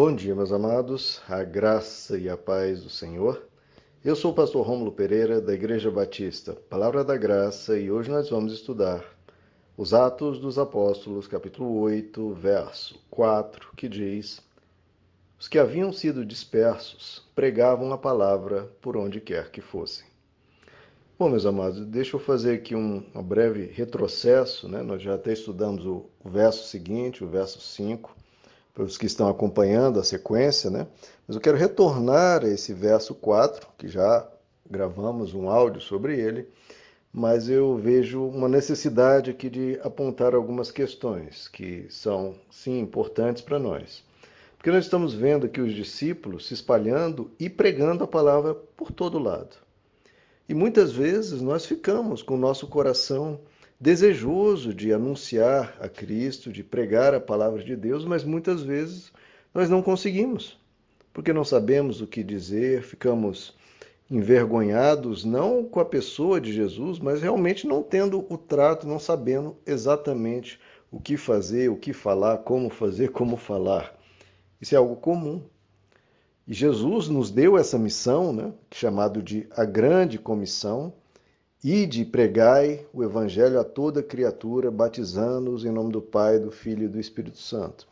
Bom dia, meus amados, a graça e a paz do Senhor. Eu sou o pastor Rômulo Pereira, da Igreja Batista, Palavra da Graça, e hoje nós vamos estudar os Atos dos Apóstolos, capítulo 8, verso 4, que diz: Os que haviam sido dispersos pregavam a palavra por onde quer que fossem. Bom, meus amados, deixa eu fazer aqui um breve retrocesso, né? Nós já até estudamos o verso seguinte, o verso 5, para os que estão acompanhando a sequência, né? Mas eu quero retornar a esse verso 4, que já gravamos um áudio sobre ele, mas eu vejo uma necessidade aqui de apontar algumas questões que são, sim, importantes para nós. Porque nós estamos vendo aqui os discípulos se espalhando e pregando a palavra por todo lado. E muitas vezes nós ficamos com o nosso coração desejoso de anunciar a Cristo, de pregar a palavra de Deus, mas muitas vezes nós não conseguimos, porque não sabemos o que dizer, ficamos envergonhados, não com a pessoa de Jesus, mas realmente não tendo o trato, não sabendo exatamente o que fazer, o que falar, como fazer, como falar. Isso é algo comum. E Jesus nos deu essa missão, né, chamado de a grande comissão: ide e pregai o evangelho a toda criatura, batizando-os em nome do Pai, do Filho e do Espírito Santo.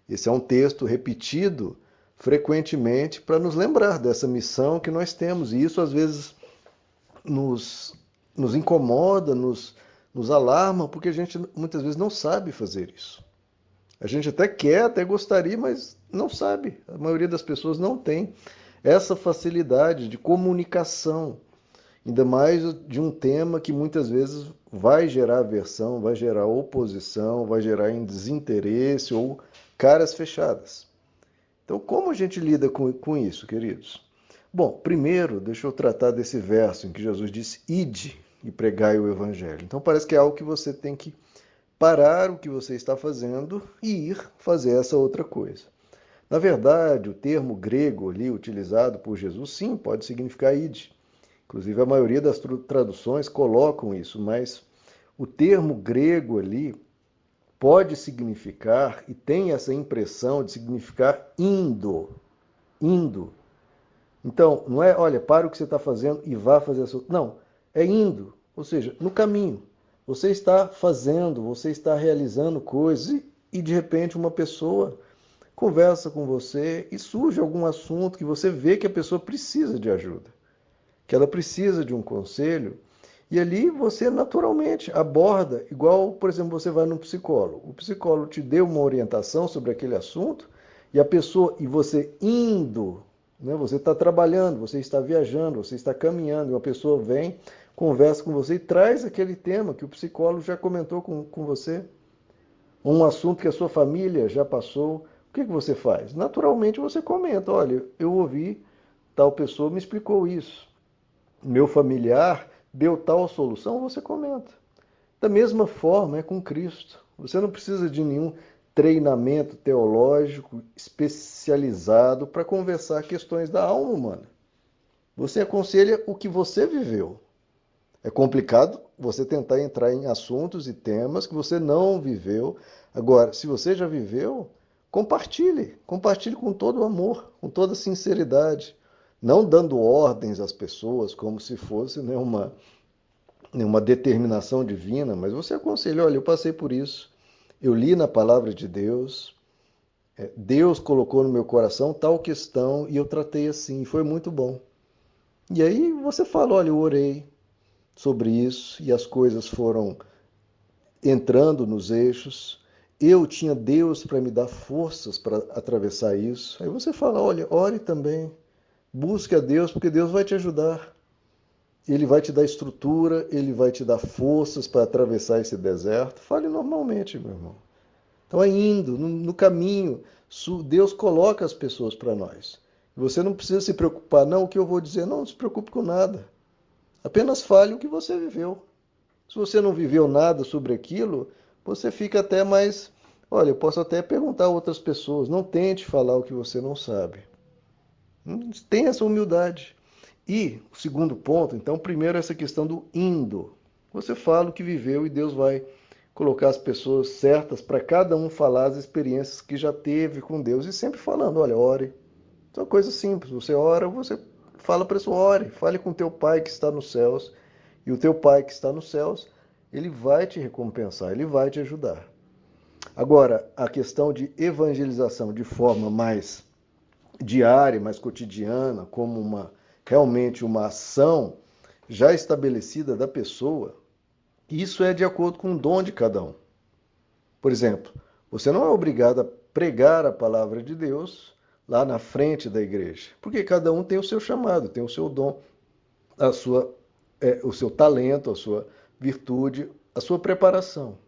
Esse é um texto repetido frequentemente para nos lembrar dessa missão que nós temos. E isso às vezes nos, nos incomoda, nos alarma, porque a gente muitas vezes não sabe fazer isso. A gente até quer, até gostaria, mas não sabe. A maioria das pessoas não tem essa facilidade de comunicação, ainda mais de um tema que muitas vezes vai gerar aversão, vai gerar oposição, vai gerar desinteresse ou caras fechadas. Então, como a gente lida com isso, queridos? Bom, primeiro, deixa eu tratar desse verso em que Jesus disse: ide e pregai o evangelho. Então, parece que é algo que você tem que parar o que você está fazendo e ir fazer essa outra coisa. Na verdade, o termo grego ali utilizado por Jesus, sim, pode significar ide. Inclusive, a maioria das traduções colocam isso, mas o termo grego ali pode significar, e tem essa impressão de significar indo. Indo. Então, não é, olha, para o que você está fazendo e vá fazer a sua. Não, é indo. Ou seja, no caminho. Você está fazendo, você está realizando coisas e de repente uma pessoa conversa com você e surge algum assunto que você vê que a pessoa precisa de ajuda, que ela precisa de um conselho, e ali você naturalmente aborda, igual, por exemplo, você vai num psicólogo. O psicólogo te deu uma orientação sobre aquele assunto, e a pessoa, e você indo, né, você está trabalhando, você está viajando, você está caminhando, e uma pessoa vem, conversa com você e traz aquele tema que o psicólogo já comentou com você, um assunto que a sua família já passou. O que você faz? Naturalmente você comenta: olha, eu ouvi, tal pessoa me explicou isso, meu familiar deu tal solução, você comenta. Da mesma forma é com Cristo. Você não precisa de nenhum treinamento teológico especializado para conversar questões da alma humana. Você aconselha o que você viveu. É complicado você tentar entrar em assuntos e temas que você não viveu. Agora, se você já viveu, compartilhe. Compartilhe com todo o amor, com toda a sinceridade. Não dando ordens às pessoas como se fosse, né, uma determinação divina, mas você aconselha: olha, eu passei por isso, eu li na palavra de Deus, Deus colocou no meu coração tal questão e eu tratei assim, e foi muito bom. E aí você fala: olha, eu orei sobre isso e as coisas foram entrando nos eixos, eu tinha Deus para me dar forças para atravessar isso. Aí você fala: olha, ore também, busque a Deus, porque Deus vai te ajudar. Ele vai te dar estrutura, ele vai te dar forças para atravessar esse deserto. Fale normalmente, meu irmão. Então, é indo, no caminho, Deus coloca as pessoas para nós. Você não precisa se preocupar: não, o que eu vou dizer? Não se preocupe com nada. Apenas fale o que você viveu. Se você não viveu nada sobre aquilo, você fica até mais. Olha, eu posso até perguntar a outras pessoas. Não tente falar o que você não sabe. Tenha essa humildade. E o segundo ponto, então, primeiro essa questão do indo. Você fala o que viveu e Deus vai colocar as pessoas certas para cada um falar as experiências que já teve com Deus e sempre falando, olha, ore. Isso é uma coisa simples, você ora, você fala para a pessoa, ore, fale com teu pai que está nos céus, e o teu pai que está nos céus, ele vai te recompensar, ele vai te ajudar. Agora, a questão de evangelização de forma mais diária, mais cotidiana, como realmente uma ação já estabelecida da pessoa, isso é de acordo com o dom de cada um. Por exemplo, você não é obrigado a pregar a palavra de Deus lá na frente da igreja, porque cada um tem o seu chamado, tem o seu dom, o seu talento, a sua virtude, a sua preparação.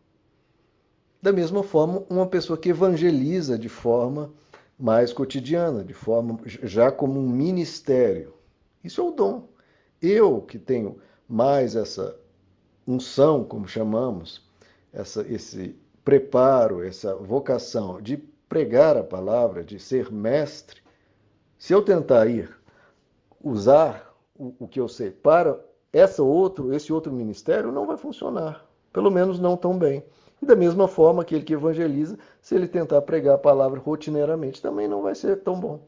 Da mesma forma, uma pessoa que evangeliza de forma mais cotidiana, de forma já como um ministério. Isso é o dom. Eu que tenho mais essa unção, como chamamos, esse preparo, essa vocação de pregar a palavra, de ser mestre, se eu tentar usar o que eu sei para esse outro ministério, não vai funcionar. Pelo menos não tão bem. E da mesma forma, aquele que evangeliza, se ele tentar pregar a palavra rotineiramente, também não vai ser tão bom.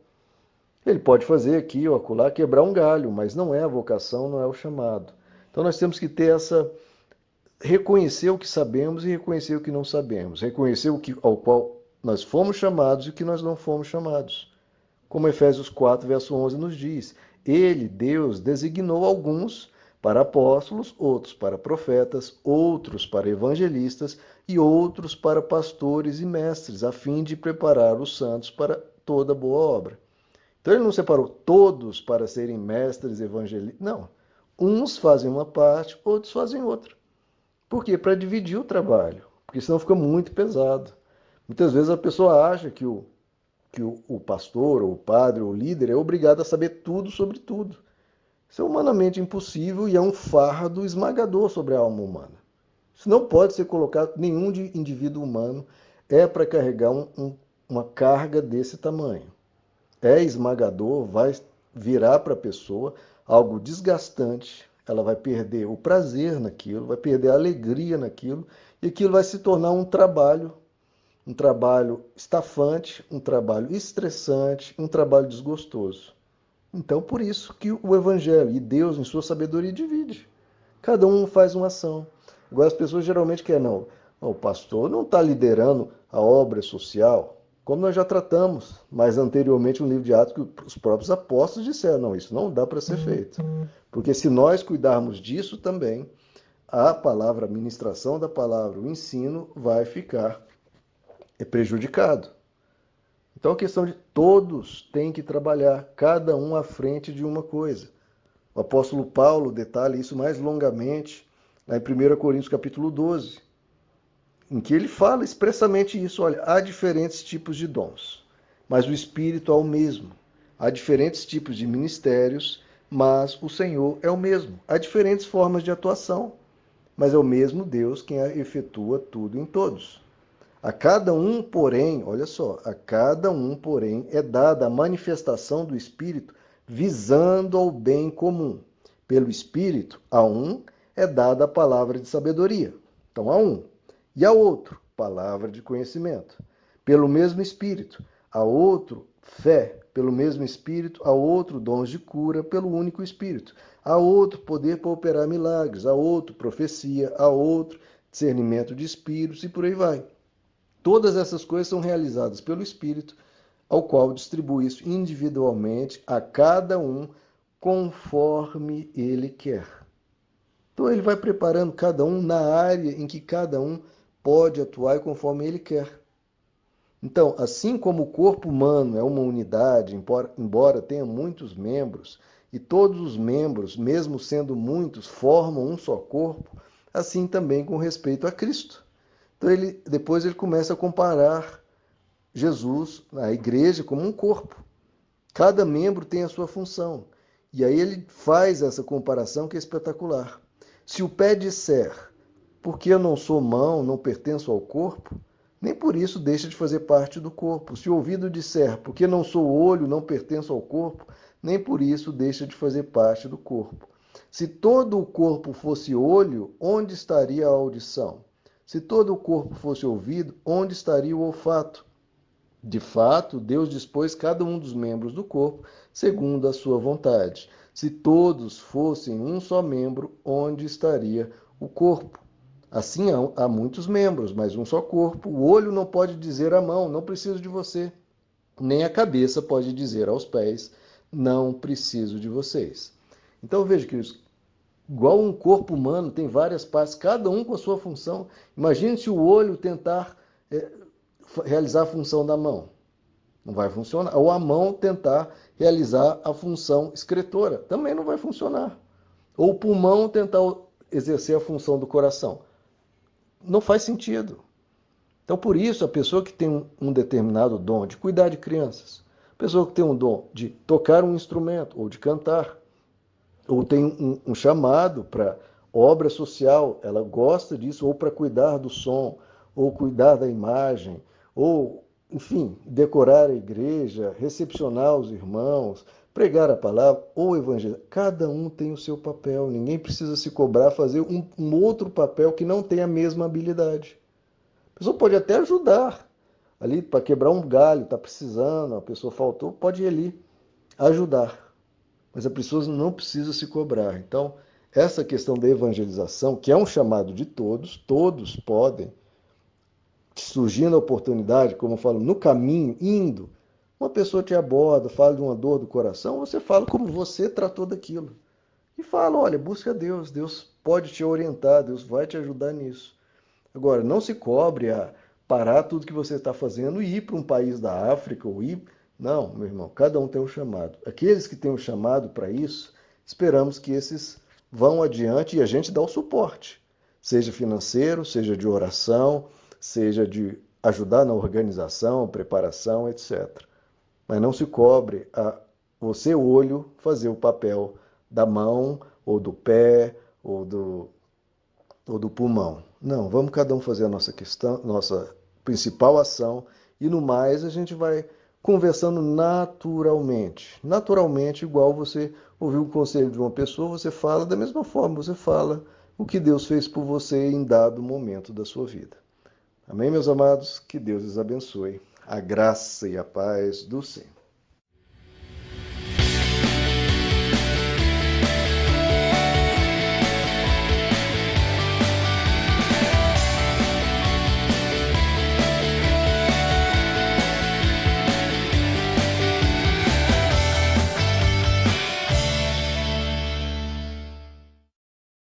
Ele pode fazer aqui ou acolá, quebrar um galho, mas não é a vocação, não é o chamado. Então nós temos que ter reconhecer o que sabemos e reconhecer o que não sabemos. Reconhecer ao qual nós fomos chamados e o que nós não fomos chamados. Como Efésios 4, verso 11 nos diz, ele, Deus, designou alguns para apóstolos, outros para profetas, outros para evangelistas e outros para pastores e mestres, a fim de preparar os santos para toda boa obra. Então ele não separou todos para serem mestres evangelistas, não. Uns fazem uma parte, outros fazem outra. Por quê? Para dividir o trabalho, porque senão fica muito pesado. Muitas vezes a pessoa acha que o pastor, ou o padre, ou o líder é obrigado a saber tudo sobre tudo. Isso é humanamente impossível e é um fardo esmagador sobre a alma humana. Isso não pode ser colocado, nenhum indivíduo humano é para carregar uma carga desse tamanho. É esmagador, vai virar para a pessoa algo desgastante, ela vai perder o prazer naquilo, vai perder a alegria naquilo, e aquilo vai se tornar um trabalho estafante, um trabalho estressante, um trabalho desgostoso. Então, por isso que o Evangelho e Deus, em sua sabedoria, divide. Cada um faz uma ação. Agora, as pessoas geralmente querem, não, o pastor não está liderando a obra social, como nós já tratamos mais anteriormente no livro de Atos, que os próprios apóstolos disseram, não, isso não dá para ser feito. Porque se nós cuidarmos disso também, a palavra, a ministração da palavra, o ensino vai ficar prejudicado. Então a questão de todos têm que trabalhar, cada um à frente de uma coisa. O apóstolo Paulo detalha isso mais longamente lá em 1 Coríntios capítulo 12, em que ele fala expressamente isso, olha, há diferentes tipos de dons, mas o Espírito é o mesmo. Há diferentes tipos de ministérios, mas o Senhor é o mesmo. Há diferentes formas de atuação, mas é o mesmo Deus quem efetua tudo em todos. A cada um, porém, olha só, a cada um, porém, é dada a manifestação do Espírito visando ao bem comum. Pelo Espírito, a um é dada a palavra de sabedoria. Então, a um. E a outro, palavra de conhecimento. Pelo mesmo Espírito, a outro, fé. Pelo mesmo Espírito, a outro, dons de cura, pelo único Espírito. A outro, poder para operar milagres. A outro, profecia. A outro, discernimento de espíritos e por aí vai. Todas essas coisas são realizadas pelo Espírito, ao qual distribui isso individualmente a cada um conforme ele quer. Então ele vai preparando cada um na área em que cada um pode atuar conforme ele quer. Então, assim como o corpo humano é uma unidade, embora tenha muitos membros, e todos os membros, mesmo sendo muitos, formam um só corpo, assim também com respeito a Cristo. Então depois ele começa a comparar Jesus, a igreja, como um corpo. Cada membro tem a sua função. E aí ele faz essa comparação que é espetacular. Se o pé disser, porque eu não sou mão, não pertenço ao corpo, nem por isso deixa de fazer parte do corpo. Se o ouvido disser, porque não sou olho, não pertenço ao corpo, nem por isso deixa de fazer parte do corpo. Se todo o corpo fosse olho, onde estaria a audição? Se todo o corpo fosse ouvido, onde estaria o olfato? De fato, Deus dispôs cada um dos membros do corpo segundo a sua vontade. Se todos fossem um só membro, onde estaria o corpo? Assim há muitos membros, mas um só corpo. O olho não pode dizer à mão, não preciso de você. Nem a cabeça pode dizer aos pés, não preciso de vocês. Então veja que igual um corpo humano tem várias partes, cada um com a sua função. Imagine se o olho tentar realizar a função da mão. Não vai funcionar. Ou a mão tentar realizar a função excretora. Também não vai funcionar. Ou o pulmão tentar exercer a função do coração. Não faz sentido. Então, por isso, a pessoa que tem um determinado dom de cuidar de crianças, a pessoa que tem um dom de tocar um instrumento ou de cantar, ou tem um chamado para obra social, ela gosta disso, ou para cuidar do som, ou cuidar da imagem, ou, enfim, decorar a igreja, recepcionar os irmãos, pregar a palavra ou evangelizar. Cada um tem o seu papel, ninguém precisa se cobrar fazer um outro papel que não tem a mesma habilidade. A pessoa pode até ajudar ali para quebrar um galho, está precisando, a pessoa faltou, pode ir ali ajudar. Mas a pessoa não precisa se cobrar. Então, essa questão da evangelização, que é um chamado de todos, todos podem, surgindo a oportunidade, como eu falo, no caminho, indo, uma pessoa te aborda, fala de uma dor do coração, você fala como você tratou daquilo. E fala, olha, busca Deus, Deus pode te orientar, Deus vai te ajudar nisso. Agora, não se cobre a parar tudo que você está fazendo e ir para um país da África ou ir. Não, meu irmão, cada um tem um chamado. Aqueles que têm um chamado para isso, esperamos que esses vão adiante e a gente dá o suporte, seja financeiro, seja de oração, seja de ajudar na organização, preparação, etc. Mas não se cobre a você, olho, fazer o papel da mão, ou do pé, ou do pulmão. Não, vamos cada um fazer a nossa questão, nossa principal ação, e no mais a gente vai conversando naturalmente. Naturalmente, igual você ouviu o conselho de uma pessoa, você fala da mesma forma, você fala o que Deus fez por você em dado momento da sua vida. Amém, meus amados? Que Deus os abençoe. A graça e a paz do Senhor.